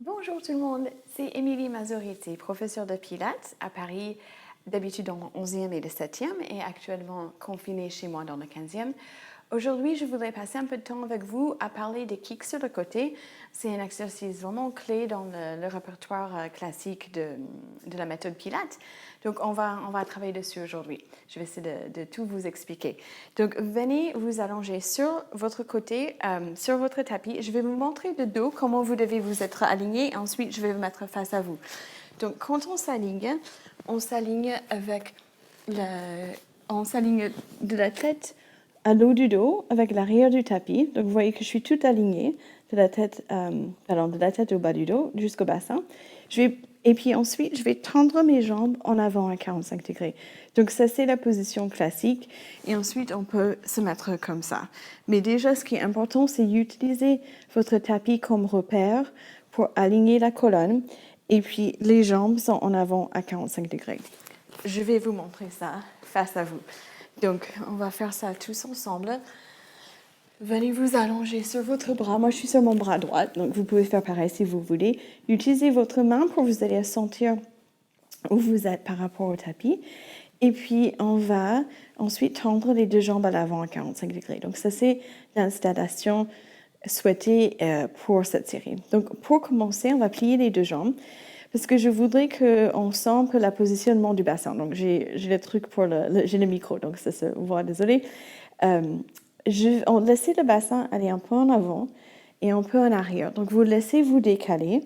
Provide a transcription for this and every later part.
Bonjour tout le monde, c'est Émilie Mazoriti, professeure de Pilates à Paris, d'habitude dans le 11e et le 7e et actuellement confinée chez moi dans le 15e. Aujourd'hui, je voudrais passer un peu de temps avec vous à parler des kicks sur le côté. C'est un exercice vraiment clé dans le répertoire classique de la méthode Pilates. Donc, on va travailler dessus aujourd'hui. Je vais essayer de tout vous expliquer. Donc, venez vous allonger sur votre côté, sur votre tapis. Je vais vous montrer de dos comment vous devez vous être aligné. Ensuite, je vais vous mettre face à vous. Donc, quand on s'aligne avec on s'aligne de la tête à l'eau du dos avec l'arrière du tapis. Donc, vous voyez que je suis tout alignée de la tête au bas du dos jusqu'au bassin. Et puis ensuite, je vais tendre mes jambes en avant à 45 degrés. Donc, ça, c'est la position classique. Et ensuite, on peut se mettre comme ça. Mais déjà, ce qui est important, c'est d'utiliser votre tapis comme repère pour aligner la colonne. Et puis, les jambes sont en avant à 45 degrés. Je vais vous montrer ça face à vous. Donc, on va faire ça tous ensemble. Venez vous allonger sur votre bras. Moi, je suis sur mon bras droit, donc vous pouvez faire pareil si vous voulez. Utilisez votre main pour vous aller sentir où vous êtes par rapport au tapis. Et puis, on va ensuite tendre les deux jambes à l'avant à 45 degrés. Donc, ça, c'est l'installation souhaitée pour cette série. Donc, pour commencer, on va plier les deux jambes parce que je voudrais qu'on sente le positionnement du bassin. Donc, j'ai le truc pour j'ai le micro, donc ça se voit, désolé. On laisse le bassin aller un peu en avant et un peu en arrière. Donc, vous laissez vous décaler.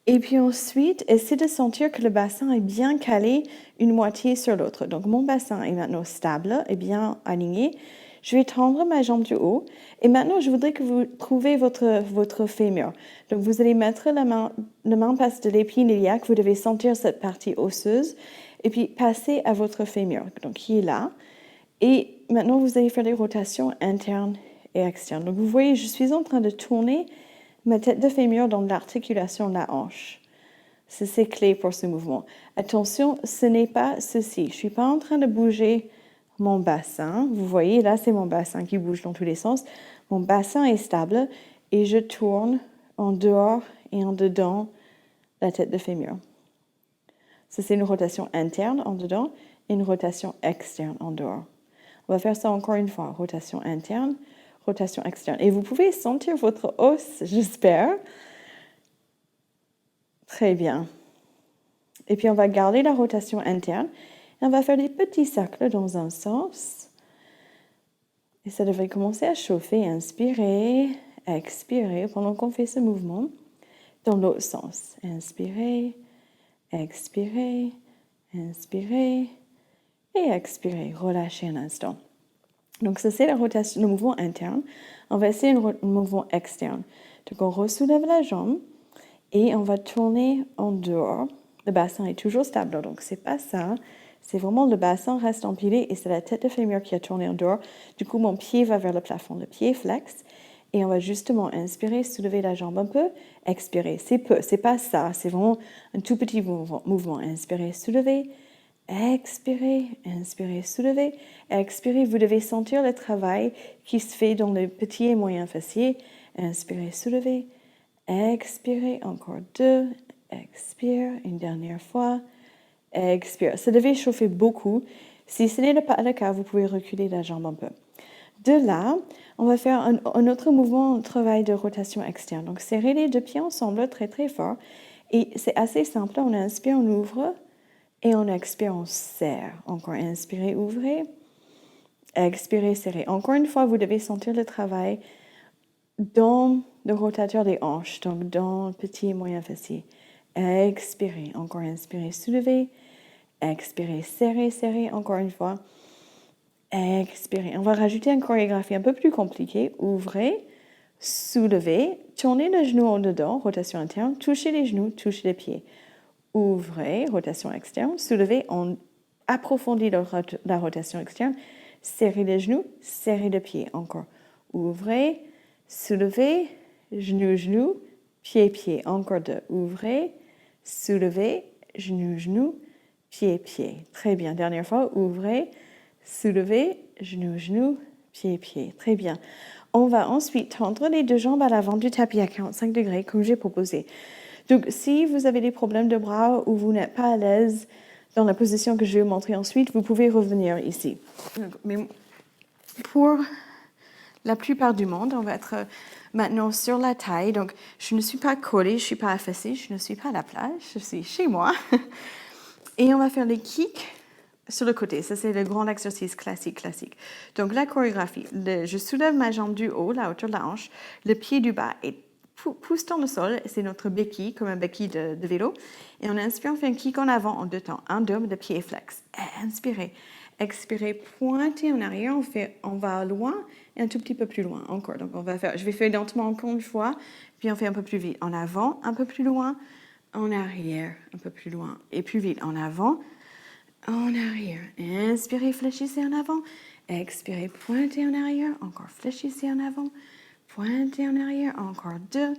Et puis ensuite, essayez de sentir que le bassin est bien calé une moitié sur l'autre. Donc, mon bassin est maintenant stable et bien aligné. Je vais tendre ma jambe du haut. Et maintenant, je voudrais que vous trouviez votre fémur. Donc, vous allez mettre la main passe de l'épine iliaque. Vous devez sentir cette partie osseuse. Et puis, passer à votre fémur, donc qui est là. Et maintenant, vous allez faire des rotations internes et externes. Donc, vous voyez, je suis en train de tourner ma tête de fémur dans l'articulation de la hanche. C'est clé pour ce mouvement. Attention, ce n'est pas ceci. Je ne suis pas en train de bouger mon bassin. Vous voyez, là, c'est mon bassin qui bouge dans tous les sens. Mon bassin est stable et je tourne en dehors et en dedans la tête de fémur. Ça, c'est une rotation interne en dedans et une rotation externe en dehors. On va faire ça encore une fois. Rotation interne, rotation externe. Et vous pouvez sentir votre os, j'espère. Très bien. Et puis, on va garder la rotation interne. Et on va faire des petits cercles dans un sens. Et ça devrait commencer à chauffer. Inspirez, expirez pendant qu'on fait ce mouvement. Dans l'autre sens. Inspirez, expirez, inspirez et expirez. Relâchez un instant. Donc, ça, c'est la rotation, le mouvement interne. On va essayer un mouvement externe. Donc, on ressoulève la jambe et on va tourner en dehors. Le bassin est toujours stable, donc c'est pas ça. C'est vraiment le bassin reste empilé et c'est la tête de fémur qui a tourné en dehors. Du coup, mon pied va vers le plafond. Le pied flex et on va justement inspirer, soulever la jambe un peu, expirer. C'est pas ça. C'est vraiment un tout petit mouvement. Inspirez, soulevez. Expirez, inspirez, soulevez, expirez. Vous devez sentir le travail qui se fait dans le petit et moyen fessier. Inspirez, soulevez, expirez, encore deux, expire, une dernière fois, expire. Ça devait chauffer beaucoup. Si ce n'est pas le cas, vous pouvez reculer la jambe un peu. De là, on va faire un autre mouvement, un travail de rotation externe. Donc, serrez les deux pieds ensemble très, très fort. Et c'est assez simple. On inspire, on ouvre. Et on expire, on serre. Encore inspirez, ouvrez. Expirez, serrez. Encore une fois, vous devez sentir le travail dans le rotateur des hanches, donc dans le petit et moyen fessier. Expirez. Encore inspirez, soulevez. Expirez, serrez, serrez. Encore une fois. Expirez. On va rajouter une chorégraphie un peu plus compliquée. Ouvrez, soulevez, tournez le genou en dedans, rotation interne, touchez les genoux, touchez les pieds. Ouvrez, rotation externe, soulevez, on approfondit la rotation externe, serrez les genoux, serrez les pieds. Encore. Ouvrez, soulevez, genou, genou, pied, pied. Encore deux. Ouvrez, soulevez, genou, genou, pied, pied. Très bien. Dernière fois, ouvrez, soulevez, genou, genou, pied, pied. Très bien. On va ensuite tendre les deux jambes à l'avant du tapis à 45 degrés, comme j'ai proposé. Donc, si vous avez des problèmes de bras ou vous n'êtes pas à l'aise dans la position que je vais vous montrer ensuite, vous pouvez revenir ici. Mais pour la plupart du monde, on va être maintenant sur la taille. Donc, je ne suis pas collée, je ne suis pas affaissée, je ne suis pas à la plage, je suis chez moi. Et on va faire les kicks sur le côté. Ça, c'est le grand exercice classique. Donc, la chorégraphie. Je soulève ma jambe du haut, la hauteur de la hanche, le pied du bas et pousse dans le sol. C'est notre béquille, comme un béquille de vélo. Et on inspire, on fait un kick en avant en 2 temps. 1, 2, le pied est flex. Inspirez. Expirez, pointez en arrière. On va loin et un tout petit peu plus loin encore. Donc, je vais faire lentement encore une fois, puis on fait un peu plus vite. En avant, un peu plus loin. En arrière, un peu plus loin. Et plus vite. En avant, en arrière. Inspirez, fléchissez en avant. Expirez, pointez en arrière. Encore fléchissez en avant. Pointez en arrière. Encore 2.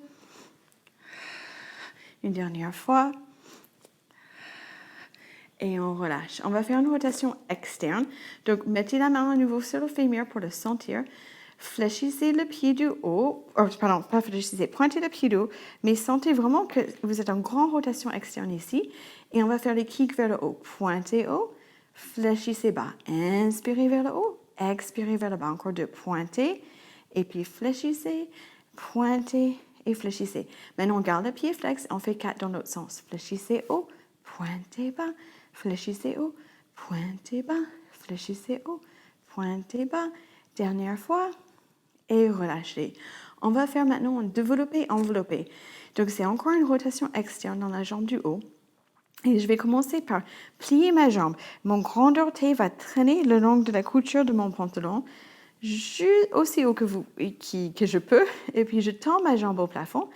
Une dernière fois. Et on relâche. On va faire une rotation externe. Donc, mettez la main à nouveau sur le fémur pour le sentir. Fléchissez le pied du haut. Pardon, pas fléchissez. Pointez le pied du haut. Mais sentez vraiment que vous êtes en grande rotation externe ici. Et on va faire les kicks vers le haut. Pointez haut. Fléchissez bas. Inspirez vers le haut. Expirez vers le bas. Encore 2. Pointez. Et puis fléchissez. Pointez et fléchissez. Maintenant, on garde le pied flex. On fait 4 dans l'autre sens. Fléchissez haut. Pointez bas. Fléchissez haut, pointez bas, fléchissez haut, pointez bas. Dernière fois et relâchez. On va faire maintenant un développé, enveloppé. Donc, c'est encore une rotation externe dans la jambe du haut. Et je vais commencer par plier ma jambe. Mon grand orteil va traîner le long de la couture de mon pantalon, aussi haut que je peux. Et puis, je tends ma jambe au plafond.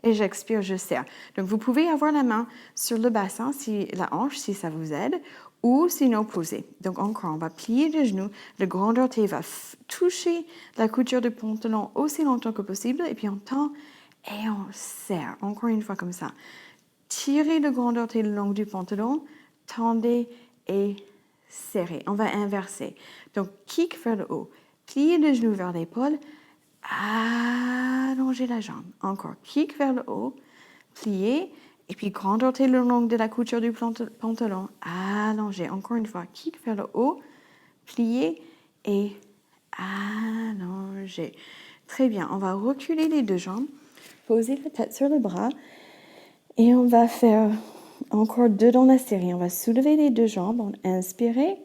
Et j'expire, je serre. Donc, vous pouvez avoir la main sur le bassin, la hanche, si ça vous aide, ou sinon poser. Donc, encore, on va plier le genou. Le grand orteil va toucher la couture du pantalon aussi longtemps que possible. Et puis, on tend et on serre. Encore une fois comme ça. Tirez le grand orteil le long du pantalon, tendez et serrez. On va inverser. Donc, kick vers le haut. Pliez le genou vers l'épaule. Allongez la jambe. Encore. Kick vers le haut. Pliez. Et puis, grand orteil le long de la couture du pantalon. Allongez. Encore une fois. Kick vers le haut. Pliez et allongez. Très bien. On va reculer les deux jambes. Poser la tête sur le bras. Et on va faire encore 2 dans la série. On va soulever les deux jambes. On inspirez.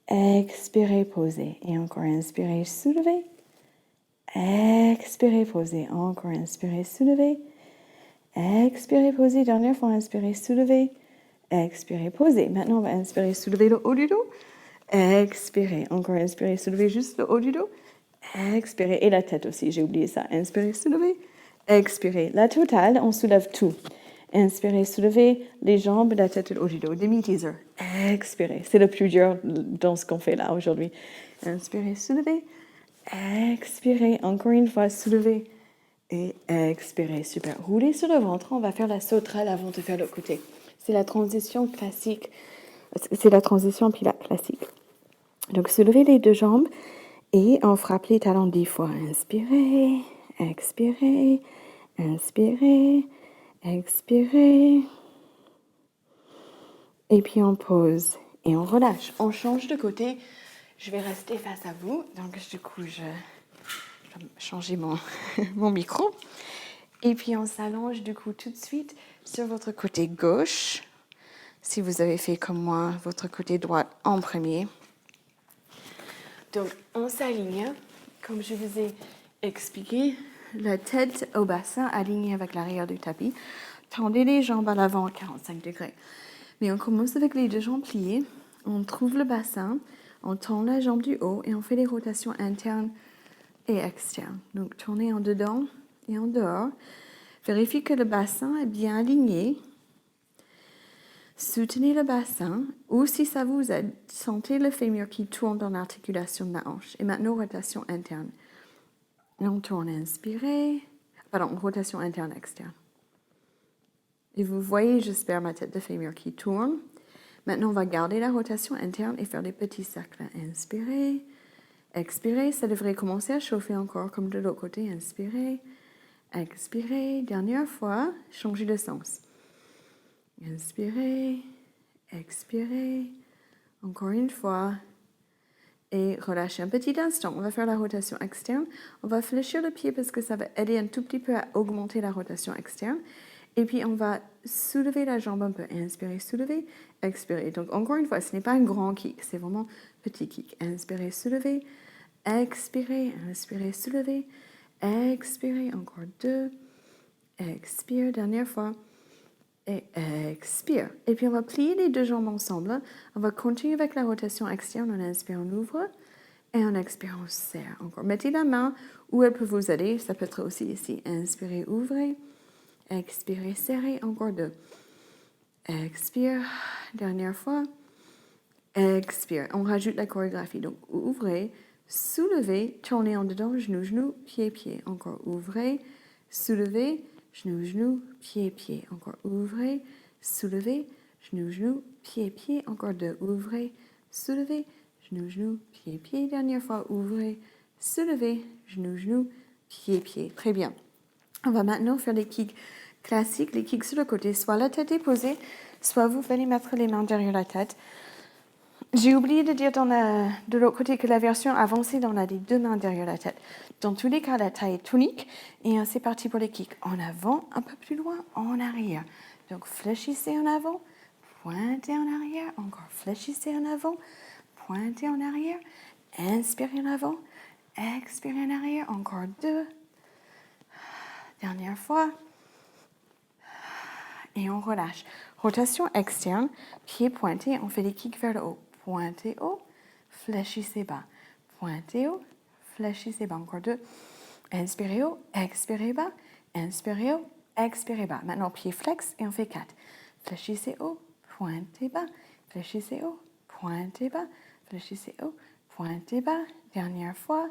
Expirez, posez. Et encore inspirez, soulevez. Expirez, posez. Encore inspirez, soulevez. Expirez, posez. Dernière fois, inspirez, soulevez. Expirez, posez. Maintenant, on va inspirer, soulever le haut du dos. Expirez. Encore inspirez, soulevez juste le haut du dos. Expirez. Et la tête aussi, j'ai oublié ça. Inspirez, soulevez. Expirez. La totale, on soulève tout. Inspirez, soulevez les jambes, la tête et le haut du dos. Demi-teaser. Expirez. C'est le plus dur dans ce qu'on fait là aujourd'hui. Inspirez, soulevez. Expirez. Encore une fois, soulevez. Et expirez. Super. Roulez sur le ventre. On va faire la sauterelle avant de faire l'autre côté. C'est la transition classique. C'est la transition pilates classique. Donc, soulevez les deux jambes et on frappe les talons 10 fois. Inspirez. Expirez. Inspirez. Expirez. Et puis on pose et on relâche. On change de côté. Je vais rester face à vous. Donc du coup, je vais changer mon micro. Et puis on s'allonge du coup tout de suite sur votre côté gauche. Si vous avez fait comme moi, votre côté droit en premier. Donc on s'aligne. Comme je vous ai expliqué, la tête au bassin alignée avec l'arrière du tapis. Tendez les jambes à l'avant à 45 degrés. Mais on commence avec les deux jambes pliées. On trouve le bassin, on tend la jambe du haut et on fait les rotations internes et externes. Donc tournez en dedans et en dehors. Vérifiez que le bassin est bien aligné. Soutenez le bassin ou si ça vous aide, sentez le fémur qui tourne dans l'articulation de la hanche. Et maintenant, rotation interne. Et on tourne, inspirez. Pardon, rotation interne, externe. Et vous voyez, j'espère, ma tête de fémur qui tourne. Maintenant, on va garder la rotation interne et faire des petits cercles. Inspirez, Expirez, ça devrait commencer à chauffer encore comme de l'autre côté. Inspirez, expirez. Dernière fois, changez de sens. Inspirez, expirez. Encore une fois. Et relâchez un petit instant. On va faire la rotation externe. On va fléchir le pied parce que ça va aider un tout petit peu à augmenter la rotation externe. Et puis, on va soulever la jambe un peu. Inspirez, soulevez, expirez. Donc, encore une fois, ce n'est pas un grand kick, c'est vraiment petit kick. Inspirez, soulevez, expirez, inspirez, soulevez, expirez. Encore 2. Expire, dernière fois. Et expire. Et puis, on va plier les 2 jambes ensemble. On va continuer avec la rotation externe. On inspire, on ouvre. Et en expirant, on serre. Encore. Mettez la main où elle peut vous aider. Ça peut être aussi ici. Inspirez, ouvrez. Expirez, serrez. Encore 2. Expire. Dernière fois. Expire. On rajoute la chorégraphie. Donc, ouvrez, soulevez, tournez en dedans, genou, genou, pied, pied. Encore ouvrez, soulevez, genou, genou, pied, pied. Encore ouvrez, soulevez, genou, genou, pied, pied. Encore 2. Ouvrez, soulevez, genou, genou, pied, pied. Dernière fois, ouvrez, soulevez, genou, genou, pied, pied. Très bien. On va maintenant faire les kicks classiques, les kicks sur le côté. Soit la tête est posée, soit vous allez mettre les mains derrière la tête. J'ai oublié de dire de l'autre côté que la version avancée, on a les 2 mains derrière la tête. Dans tous les cas, la taille est tonique. Et c'est parti pour les kicks. En avant, un peu plus loin, en arrière. Donc, fléchissez en avant, pointez en arrière. Encore, fléchissez en avant, pointez en arrière. Inspirez en avant, expirez en arrière. Encore 2. Dernière fois. Et on relâche. Rotation externe, pied pointé, on fait des kicks vers le haut. Pointez haut, fléchissez bas. Pointez haut, fléchissez bas. Encore 2. Inspirez haut, expirez bas. Inspirez haut, expirez bas. Maintenant, pied flex et on fait 4. Fléchissez haut, pointez bas. Fléchissez haut, pointez bas. Fléchissez haut, pointez bas. Dernière fois.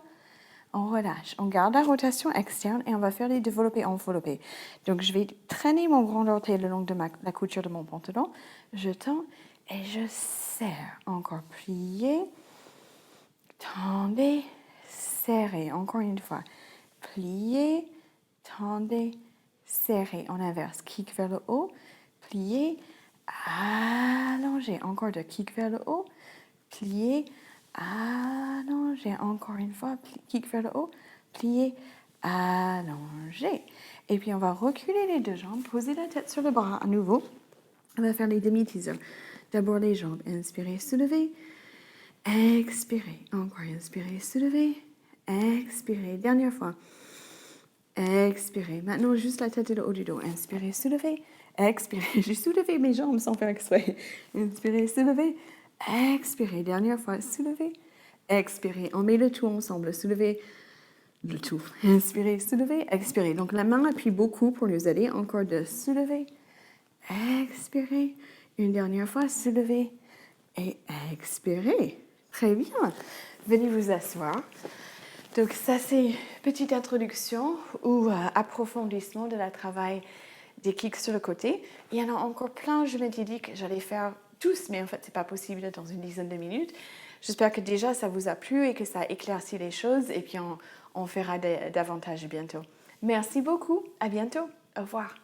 On relâche. On garde la rotation externe et on va faire les développés enveloppés. Donc, je vais traîner mon grand orteil le long de la couture de mon pantalon. Je tends et je serre. Encore plier. Tendez, serrez. Encore une fois. Plier, tendez, serrez. En inverse. Kick vers le haut. Plier, allonger. Encore 2. Kick vers le haut. Plier, allonger. Encore une fois, kick vers le haut, plier, allonger. Et puis, on va reculer les 2 jambes, poser la tête sur le bras à nouveau. On va faire les demi-teasers. D'abord, les jambes. Inspirez, soulevez. Expirez. Encore, inspirez, soulevez. Expirez. Dernière fois. Expirez. Maintenant, juste la tête et le haut du dos. Inspirez, soulevez. Expirez. J'ai soulevé mes jambes sans faire exprès. Inspirez, soulevez. Expirez. Dernière fois. Soulevez. Expirez. On met le tout ensemble. Soulevez le tout. Inspirez, soulevez, expirez. Donc, la main appuie beaucoup pour nous aider. Encore 2. Soulevez. Expirez. Une dernière fois. Soulevez. Et expirez. Très bien. Venez vous asseoir. Donc, ça, c'est une petite introduction ou approfondissement de la travail des kicks sur le côté. Il y en a encore plein. Je m'étais dit que j'allais faire tous, mais en fait, ce n'est pas possible dans une dizaine de minutes. J'espère que déjà, ça vous a plu et que ça a éclairci les choses. Et puis, on fera davantage bientôt. Merci beaucoup. À bientôt. Au revoir.